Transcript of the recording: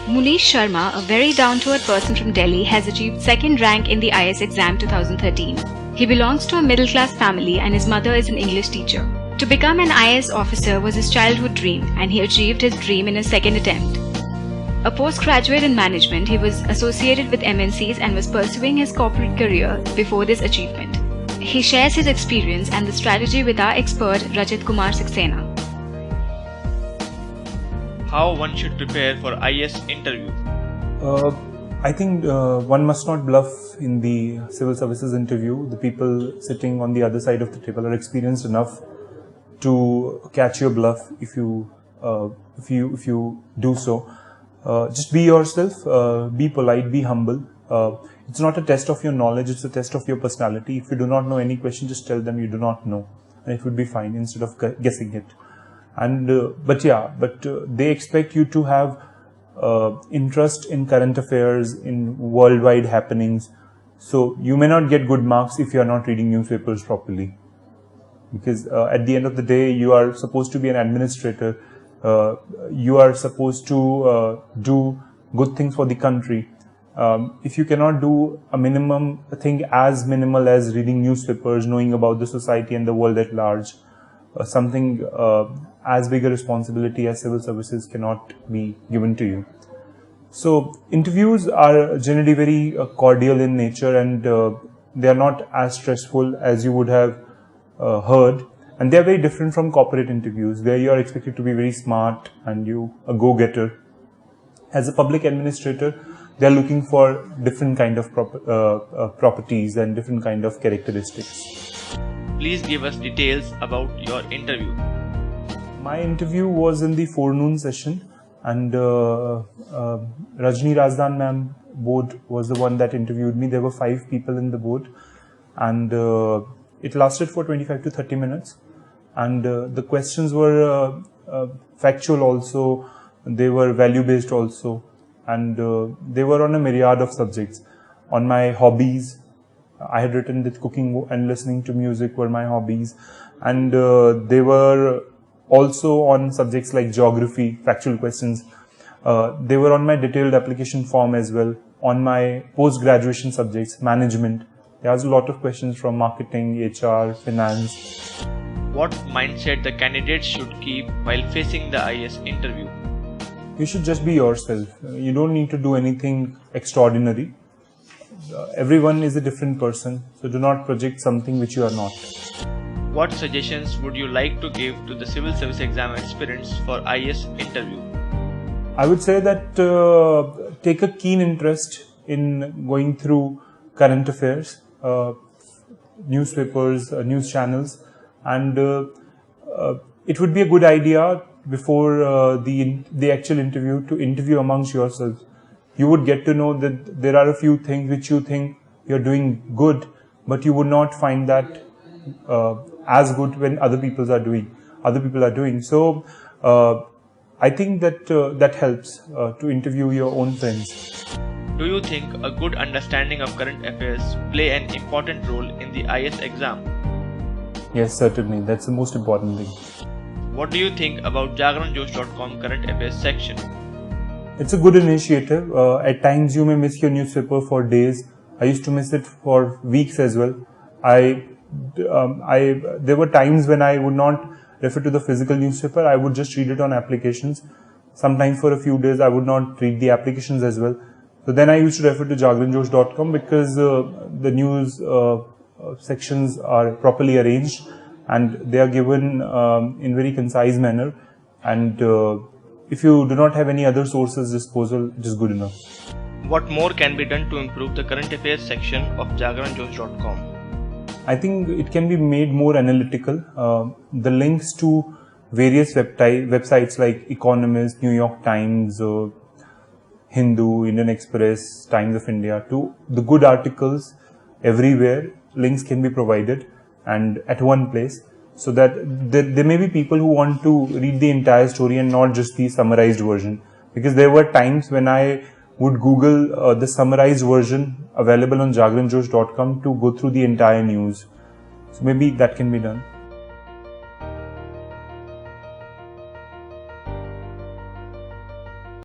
Munish Sharma, a very down-to-earth person from Delhi, has achieved second rank in the IS exam 2013. He belongs to a middle-class family and his mother is an English teacher. To become an IS officer was his childhood dream, and he achieved his dream in his second attempt. A postgraduate in management, he was associated with MNCs and was pursuing his corporate career before this achievement. He shares his experience and the strategy with our expert Rajat Kumar Saxena. How one should prepare for IS interview? I think one must not bluff in the civil services interview. The people sitting on the other side of the table are experienced enough to catch your bluff if you do so. Just be yourself, be polite, be humble. It's not a test of your knowledge, it's a test of your personality. If you do not know any question, just tell them you do not know, and it would be fine instead of guessing it. And but they expect you to have interest in current affairs, in worldwide happenings. So you may not get good marks if you are not reading newspapers properly, because at the end of the day you are supposed to be an administrator. You are supposed to do good things for the country. If you cannot do a thing as minimal as reading newspapers, knowing about the society and the world at large, something as big a responsibility as civil services cannot be given to you. So interviews are generally very cordial in nature, and they are not as stressful as you would have heard. And they are very different from corporate interviews, where you are expected to be very smart and you a go-getter. As a public administrator, they are looking for different kind of properties and different kind of characteristics. Please give us details about your interview. My interview was in the forenoon session, and Rajni Razdan ma'am board was the one that interviewed me. There were 5 people in the board, and it lasted for 25 to 30 minutes. And the questions were factual also, they were value-based also, and they were on a myriad of subjects. On my hobbies, I had written that cooking and listening to music were my hobbies, and they were also on subjects like geography, factual questions. They were on my detailed application form as well, on my post-graduation subjects, management. There was a lot of questions from marketing, HR, finance. What mindset the candidates should keep while facing the IS interview? You should just be yourself. You don't need to do anything extraordinary. Everyone is a different person, so do not project something which you are not. What suggestions would you like to give to the civil service exam aspirants for IS interview? I would say that take a keen interest in going through current affairs, newspapers, news channels, and it would be a good idea before the actual interview to interview amongst yourselves. You would get to know that there are a few things which you think you're doing good, but you would not find that as good when other people are doing. So I think that that helps to interview your own friends. Do you think a good understanding of current affairs play an important role in the IS exam? Yes, certainly. That's the most important thing. What do you think about jagranjosh.com current affairs section? It's a good initiative. At times you may miss your newspaper for days. I used to miss it for weeks as well. There were times when I would not refer to the physical newspaper. I would just read it on applications. Sometimes for a few days I would not read the applications as well. So then I used to refer to jagranjosh.com because the news sections are properly arranged and they are given in very concise manner, and if you do not have any other sources disposal, it is good enough. What more can be done to improve the current affairs section of jagranjosh.com? I think it can be made more analytical. The links to various websites like Economist, New York Times, Hindu, Indian Express, Times of India, to the good articles everywhere, links can be provided and at one place, so that there may be people who want to read the entire story and not just the summarized version. Because there were times when I would Google the summarized version available on jagranjosh.com to go through the entire news. So maybe that can be done.